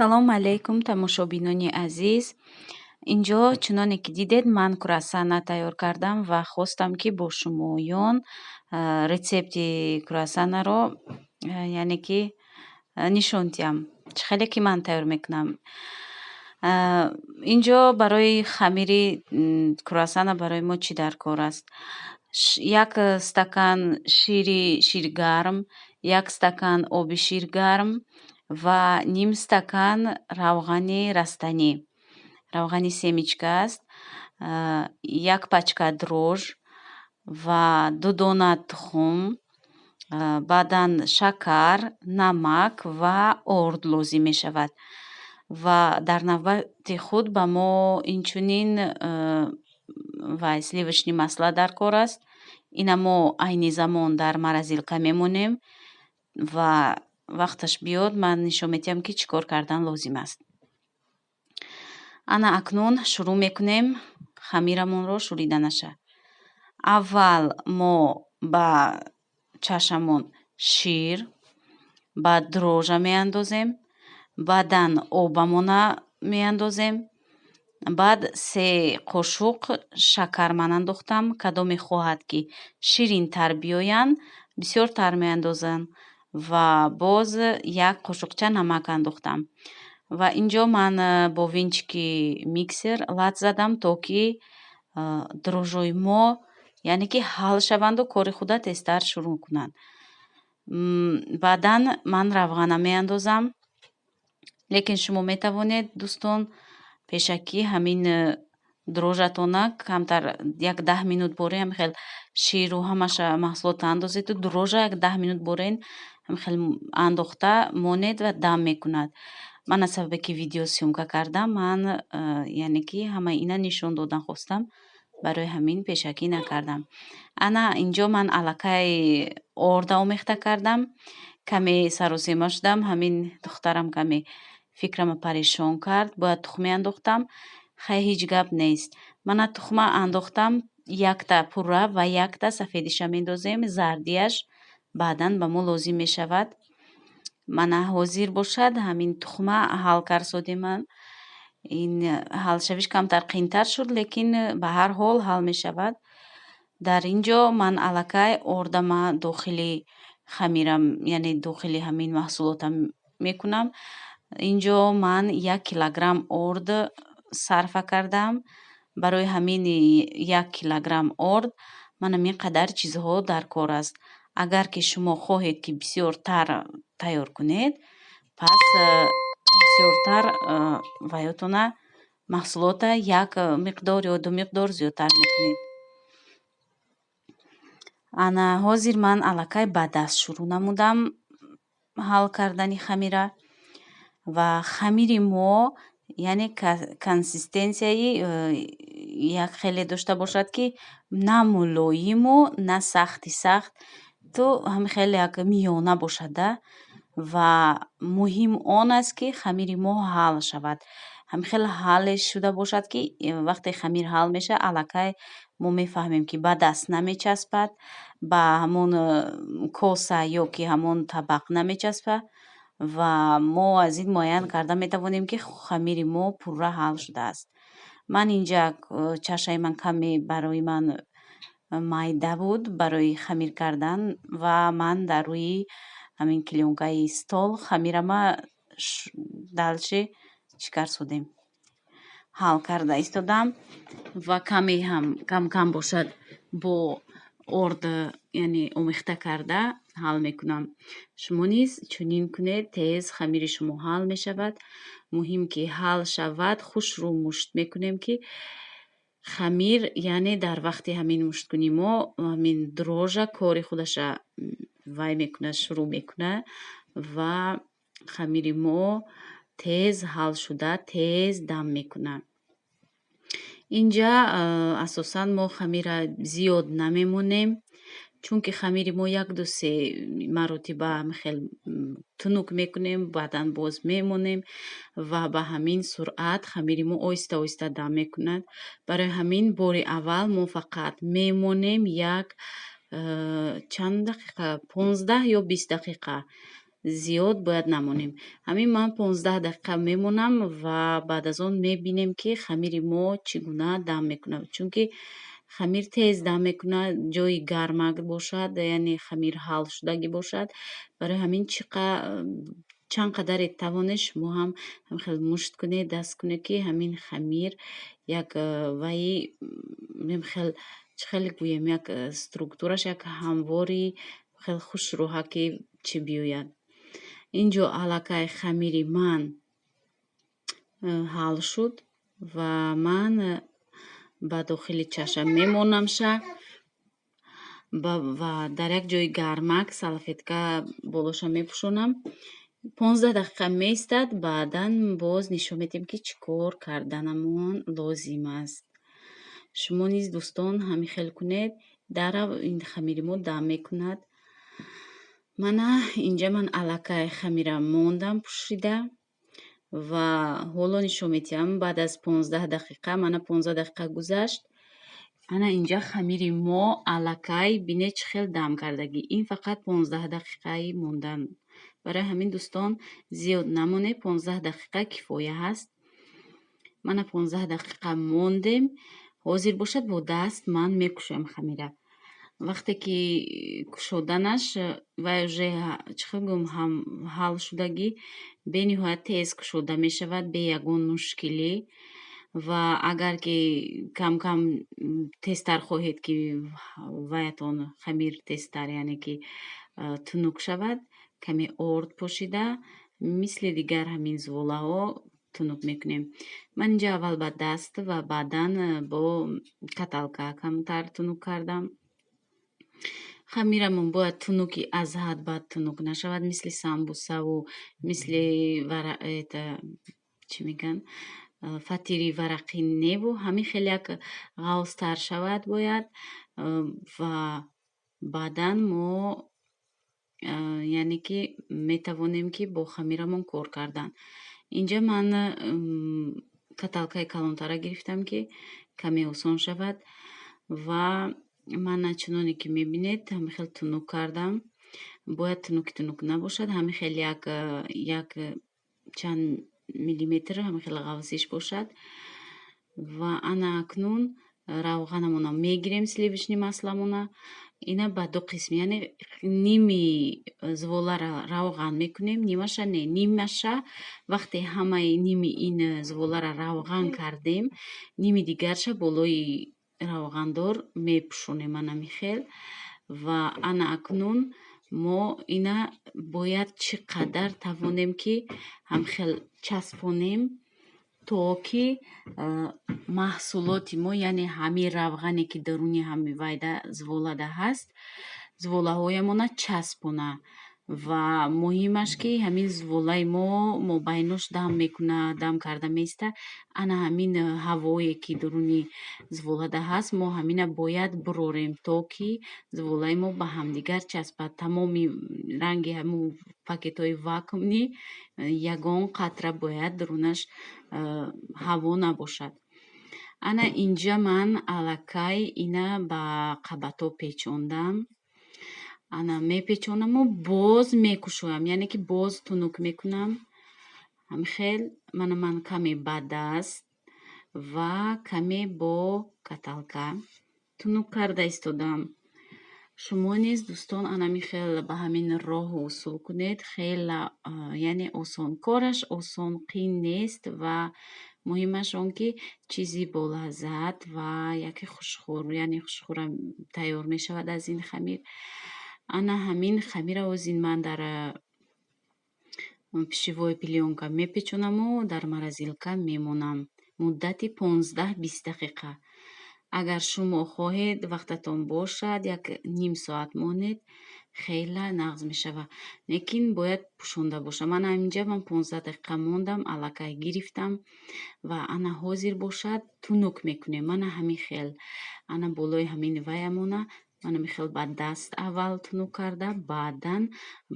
салом алейкум тамошобинони азиз. Инҷо чуноне ки дидед ман круассана тайёр кардам ва хостам ки бо шумоён рецепти круассанаро яъне ки нишон диҳам чӣ хеле ки ман тайёр мекунам. Инҷо барои хамири круассана барои мо чӣ дар кор аст? Як стакан ширгарм, як стакан оби ширгарм ва ним стакан равғани растанӣ. Равғани семечка аст, як пачка дрожж ва ду дона тухм, баъдан шакар, намак ва орд лозим мешавад. Ва дар навбати худ ба мо инчунин вай сливочный масла дар кор аст. Ина мо айни замон дар маразилка мемонем ва вақташ биёд ман нишон медиҳам ки чӣ кор кардан лозим аст. Ана акнун шурӯъ мекунем хамирамонро шӯриданаша. Аввал мо ба чашамон шир, баъд дрожжа меандозем, баъдан обамона меандозем, баъд 3 қошуқ шакар ман андохтам. Кадоме хоҳад ки ширинтар биёянд, бисёртар меандозанд ва боз 1 қошуқча намак андохтам. Ва инҷо ман бо винчики миксер лад задам, то ки дрожжои мо яъне ки ҳал шаванду кори худа тезтар шурӯъ кунанд. Баъдан ман равғана меандозам, лекин шумо метавонед дӯстон пешакӣ ҳамин дрожжатона камтар 1-10 минут борен ҳамихел ширу ҳамаша маҳсулота андозеду дрожжа 1-10 минут борен ҳамихел андохта монед ва дам мекунад. Ман аз сабабе ки видео сёмка кардам, ман яъне ки ҳамаи ина нишон додан хостам, барои ҳамин пешакӣ накардам. Ана инҷо ман аллакай орда омехта кардам, каме саросема шудам, ҳамин духтарам каме фикрама парешон кард. Бояд тухм меандохтам, хай ҳеҷ гап нест. Мана тухма андохтам, якта пурра ва якта сафедиша мендозем, зардияш баъдан ба мо лозим мешавад. Мана ҳозир бошад, ҳамин тухма ҳал кард соде ман. Ин ҳалшавиш камтар қийтар шуд, лекин ба ҳар ҳол ҳал мешавад. Дар инҷо ман аллакай ордама дохили хамирам, яъне дохили ҳамин маҳсулотам мекунам. Инҷо ман 1 килограмм орд сарфа кардам. Барои ҳамини 1 килограмм орд ман ҳамин қадар чизҳо дар кор аст. Агар ки шумо хоҳед ки бисёртар тайёр кунед, пас бисёртар ваётона маҳсулота 1 миқдор ё 2 миқдор зиёдтар мекунед. Ана ҳозир ман аллакай ба даст шурӯъ намудам ҳал кардани хамира. Ва хамири мо яъне консистенсияи як хеле дошта бошад ки на мулоиму на сахти сахт, то ҳамихел як миёна бошада. Ва муҳим он аст ки хамири мо ҳал шавад. Ҳамихел ҳале шуда бошад ки вақте хамир ҳал мешавад, аллакай мо мефаҳмем ки ба даст намечаспад, ба ҳамон коса ё ки ҳамон табақ намечаспад ва мо аз ин муайян карда метавонем ки хамири мо пурра ҳал шудааст. Ман инҷа чашаи ман каме барои ман майда буд барои хамир кардан ва ман дар рӯи ҳамин клёнкаи стол хамирама далчи шикар содем ҳал карда истодам ва каме ҳам кам бошад бо орд яъне омехта карда ҳал мекунам. Шумо низ чунин кунед, тез хамири шумо ҳал мешавад. Муҳим ки ҳал шавад, хушрӯ мушт мекунем ки хамир яъне дар вақти ҳамин мушткунӣ мо ҳамин дрожжа кори худаша вай мекунад, шурӯъ мекунад ва хамири мо тез ҳал шуда, тез дам мекунад. Инҷа асосан мо хамира зиёд намемонем, чунки хамири мо 1-2-3 маротиба ҳамихел тунук мекунем, баъдан боз мемонем ва ба ҳамин суръат хамири мо оҳиста оҳиста дам мекунад. Барои ҳамин бори аввал мо фақат мемонем чанд дақиқа 15 ё 20 дақиқа зиёд бояд намонем. Ҳамин ман 15 дақиқа мемонам ва баъд аз он мебинем ки хамири мо чӣ гуна дам мекунад. Чунки хамир тез дам мекунад, ҷои гармак бошад, яъне хамир ҳал шудагӣ бошад. Барои ҳамин чанд қадаре тавонед шумо ҳам ҳамин мушт кунед, даст кунед ки ҳамин хамир як ваи чӣ хеле гӯем, як структураш як ҳамвори хеле хушрӯҳа ки чӣ биёяд. Инҷо аллакай хамири ман ҳал шуд ва ман ба дохили чашам мемонамша ва дар як ҷои гармак салфетка болоша мепӯшонам. 15 дақиқа меистад, баъдан боз нишон медиҳем ки чӣ кор карданамон лозим аст. Шумо низ дӯстон ҳамин хел кунед, дарав ин хамири мо дам мекунад. Мана инҷа ман аллакай хамирам мондам пӯшида ва ҳоло нишон медиҳам баъд аз 15 дақиқа, мана 15 дақиқа гузашт. Ана инҷа хамири мо аллакай бинед чӣ хел дам кардагӣ. Ин фақат 15 дақиқаи мондан. Барои ҳамин дӯстон зиёд намонед, 15 дақиқа кифоя ҳаст. Мана 15 дақиқа мондем. Ҳозир бошад бо даст ман мекушоям хамира. Вақте ки кушоданаш вай уже чӣ хел гӯям ҳал шудагӣ бениҳоят тез кушода мешавад бе ягон мушкилӣ. Ва агар ки кам кам тезтар хоҳед ки ваятон хамир тезтар, яъне ки тунук шавад, каме орд пошида мисли дигар ҳамин зволаҳо тунук мекунем. Ман инҷа аввал ба даст ва баъдан бо каталка камтар тунук кардам. Хамирамон бояд тунуки аз ҳад бад тунук нашавад, мисли самбусаву мисли чӣ мегӯян фатири варақи неву ҳамин хеле як ғафстар шавад бояд. Ва баъдан мо яъне ки метавонем ки бо хамирамон кор кардан. Инҷа ман каталкаи калонтара гирифтам ки каме осон шавад ва ман чуноне ки мебинед ҳамин хел тунук кардам. Бояд тунук набошад, ҳамин хел як чанд миллиметр ҳамин хел ғафзиш бошад. Ва ана акнун равғанамона мегирем, сливочни масламона. Ина ба ду қисм, яъне ними зволара равған мекунем, нимаша не. Нимаша вақте ҳамаи ними ин зволара равған кардем, ними дигарша болои равғандор мепӯшонем ҳамин хел. Ва ана акнун мо ина бояд чӣ қадар тавонем ки ҳамин хел часпонем то ки маҳсулоти мо, яъне ҳамин равғане ки даруни ҳамин вайда зволада ҳаст, зволаҳоямона часпона. Ва муҳимаш ки ҳамин зволаи мо мобайнош дам мекуна, дам карда меиста. Ана ҳамин ҳавое ки даруни зволада ҳаст, мо ҳамина бояд бурорем то ки зволаи мо ба ҳамдигар часпад. Тамоми ранги ҳамун пакетҳои вакуумни ягон қатра бояд дарунаш ҳаво набошад. Ана инҷа ман аллакай ина ба қабато печондам. Ана мепечонаму боз мекушоям, яъне ки боз тунук мекунам. Ҳамин хел ман каме ба даст ва каме бо каталка тунук карда истодам. Шумо низ дӯстон анамин хел ба ҳамин роҳу усул кунед. Хела яъне осон, кораш осон, қин нест ва муҳимаш он ки чизи болаззат ва яке хушхӯр, яъне хушхӯрам тайёр мешавад аз ин хамир. Ана ҳамин хамира озин ман дар пишивои пленка мепечонаму дар морозилка мемонам муддати 15-20 дақиқа. Агар шумо хоҳед вақтатон бошад, як ним соат монед, хела нағз мешавад. Лекин бояд пӯшонда бошад. Ман 15 дақиқа мондам, аллакай гирифтам ва ана ҳозир бошад тунук мекунем. Мана ҳамин хел, ана болои ҳамин ваямона ман ҳамин хел ба даст аввал тунук карда, баъдан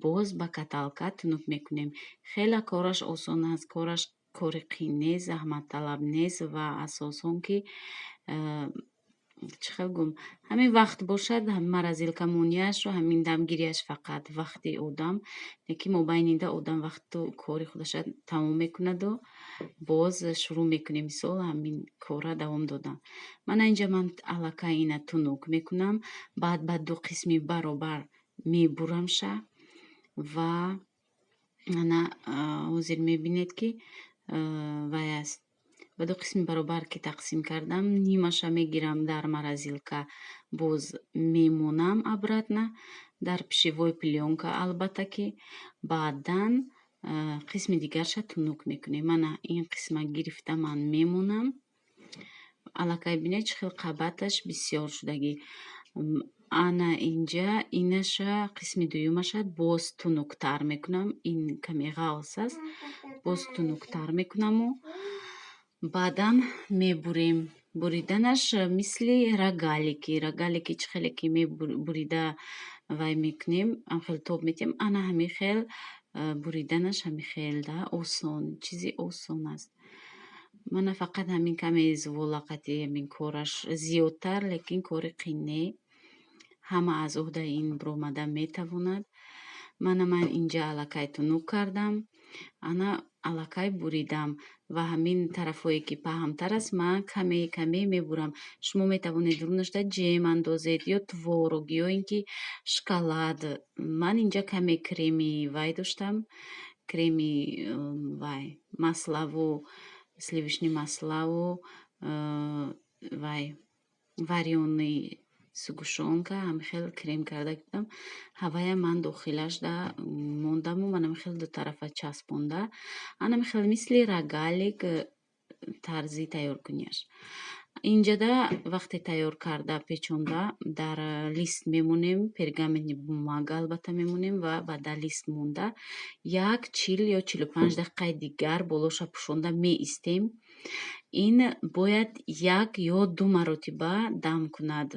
боз ба каталка тунук мекунем. Хела кораш осон аст, кораш кори қин нест, заҳматталаб нест ва асосон ки чӣ хел гум ҳамин вақт бошад, маразилкамониашро, ҳамин дамгириаш фақат вақти одам, лекин мобайнида одам вақту кори худаша тамом мекунаду боз шурӯъ мекунем мисол ҳамин кора давом додан. Ман аллакай ина тунук мекунам, баъд ба ду қисми баробар мебурамша ва ана ҳозир мебинед ки вай аст. Ба ду қисми баробар ки тақсим кардам, нимаша мегирам дар маразилка, боз мемонам обратно дар пишивой плёнка, албатта ки баъдан қисми дигарша тунук мекунем. Мана ин қисма гирифта ман мемонам. Аллакай бинед чӣ хел қабаташ бисёр шудагӣ. Ана инҷа инаша қисми дуюмаша боз тунуктар мекунам. Ин каме ғафс аст. Боз тунуктар мекунаму баъдан мебурем. Буриданаш мисли рогалики чӣ хеле ки мебурида вай мекунем, ҳамхел тоб метиҳем, ана ҳамин хел буриданаш ҳамин хел да осон, чизи осон аст. Мана фақат ҳамин каме зуволақати ҳамин кораш зиёдтар, лекин кори қин не. Ҳама аз уҳдаи ин биромада метавонад. Ман инҷа аллакай тунук кардам, ана аллакай буридам ва ҳамин тарафҳое ки паҳнтар аст, ман каме мебурам. Шумо метавонед рӯнашда ҷем андозед ё творог ё ин ки шоколад. Ман инҷа каме креми вай доштам, креми вай маславу сливочный маславу вай варёный сугушонка, ҳамин хел крем карда гирифтам. Ҳавая ман дохилаш да мондаму ман ҳамин хел ду тарафа часпонда, ана ҳамин хел мисли рогалик тарзи тайёркунияш. Инҷада вақте тайёр карда печонда дар лист мемонем, пергаментни бумага албатта мемонем ва баъда лист монда 40 ё 45 дақиқаи дигар болоша пӯшонда меистем. Ин бояд 1 ё 2 маротиба дам кунад.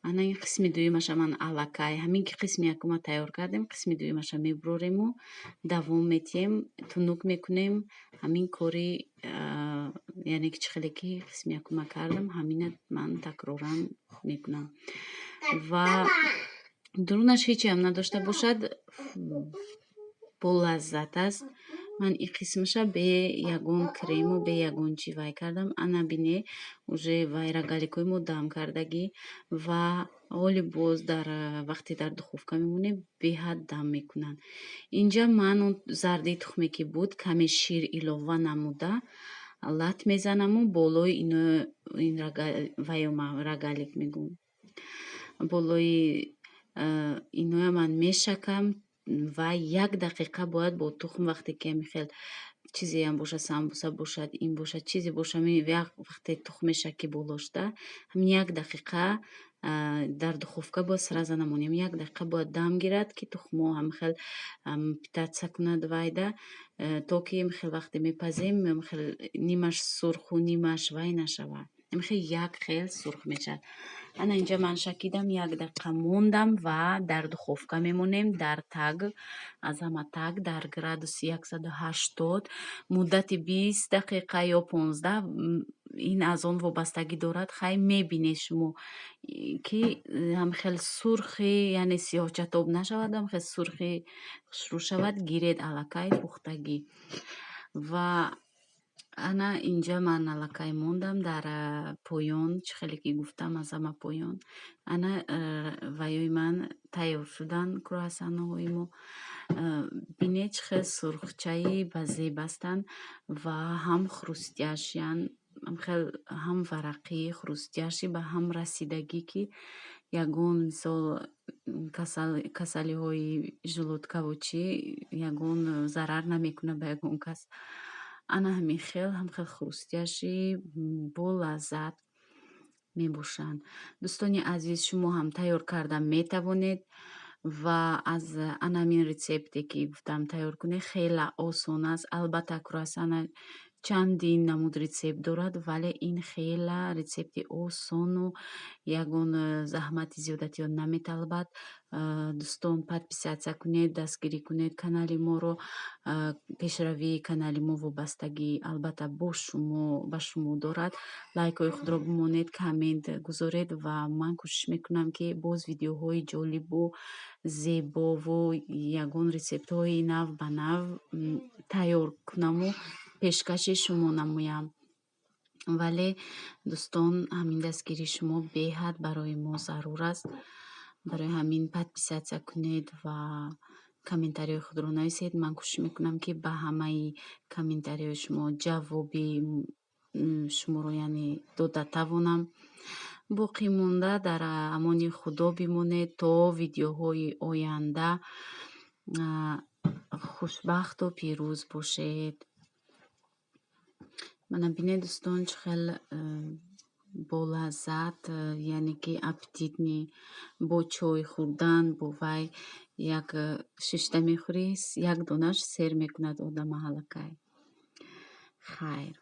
Ана ин қисми дуюмаша ман аллакай ҳамин ки қисми якума тайёр кардем, қисми дуюмаша мебурорему давом метиҳем, тунук мекунем. Ҳамин кори яъне ки чӣ хеле ки қисми якума кардам, ҳамина ман такроран мекунам ва дурунаш ҳечиам надошта бошад, болаззат аст. Ман ин қисмаша бе ягон крему, бе ягон чӣ вай кардам. Ана бине уже вай рогаликҳои мо дам кардагӣ ва ҳоли боз дар вақте дар духовка мемонем, беҳад дам мекунанд. Инҷа ман он зардии тухме ки буд, каме шир илова намуда лат мезанаму болои ин рогалик мегӯм. Болои иноя ман мешакам ва 1 дақиқа бояд бо тухм, вақте ки ҳамин хел чизеам бошад, самбуса бошад, ин бошад, чизе бошад, вақте тухм мешад ки болошда, ҳамин 1 дақиқа дар духовка бояд сраза намонем. 1 дақиқа бояд дам гирад ки тухмо ҳамин хел питатса кунад вайда, то ки ҳамин хел вақте мепазем, ҳамин хел нимаш сурху нимаш вай нашавад. Ҳамин хел 1 хел сурх мешавад. Ана инҷа ман шакидам, 1 дақиқа мондам ва дар духовка мемонем, дар таг, аз ҳама таг дар градуси 180 муддати 20 дақиқа ё 15. Ин аз он вобастагӣ дорад. Хай мебинед шумо ки ҳамин хел сурхи, яъне сиёҳчатоб нашавад, ҳамин хел сурхи шурӯъ шавад, гиред аллакай пухтагӣ. Ва ана инҷа ман аллакай мондам дар поён, чӣ хеле ки гуфтам аз ҳама поён. Ана ваёи ман тайёр шуданд, круассанҳои мо. Бинед чӣ хел сурхчаи ба зеб ҳастанд ва ҳам хрустяшиянд, ҳам хел ҳам варақӣ хрустяшӣ ба ҳам расидагӣ ки ягон мисол касалиҳои желудкаву чӣ ягон зарар намекунад ба ягон кас. Ана ҳамин хел хрустяшӣ болаззат мебошанд. Дӯстони азиз, шумо ҳам тайёр карда метавонед ва аз ана ҳамин рецепте ки гуфтам тайёр кунед, хела осон аст. Албатта круассана чандин намуд рецепт дорад, вале ин хела рецепти осону ягон заҳмати зиёдатиён наметалабад. Дӯстон, подписатсия кунед, дастгирӣ кунед канали моро. Пешравии канали мо вобастагӣ албатта ба шумо дорад. Лайкҳои худро бимонед, коммент гузоред ва ман кӯшиш мекунам, ки боз видеоҳои ҷолибу зебову ягон рецептҳои нав ба нав тайёр кунаму пешкаши шумо намоям. вале дӯстон, ҳамин дастгирии шумо беҳад барои мо зарур аст. барои ҳамин подписатсия кунед ва комментариҳои худро нависед. Ман кӯшиш мекунам, ки ба ҳамаи комментариҳои шумо ҷавоби шуморо яъне дода тавонам. боқӣ монда дар амони худо бимонед то видеоҳои оянда. хушбахту пирӯз бошед. Мана бинед дӯстон, чӣ хел болаззат, яъне ки аппетитни бо чой хӯрдан бо вай. Як шишта мехӯрӣ, як донаш сер мекунад одама ҳалакай. хайр.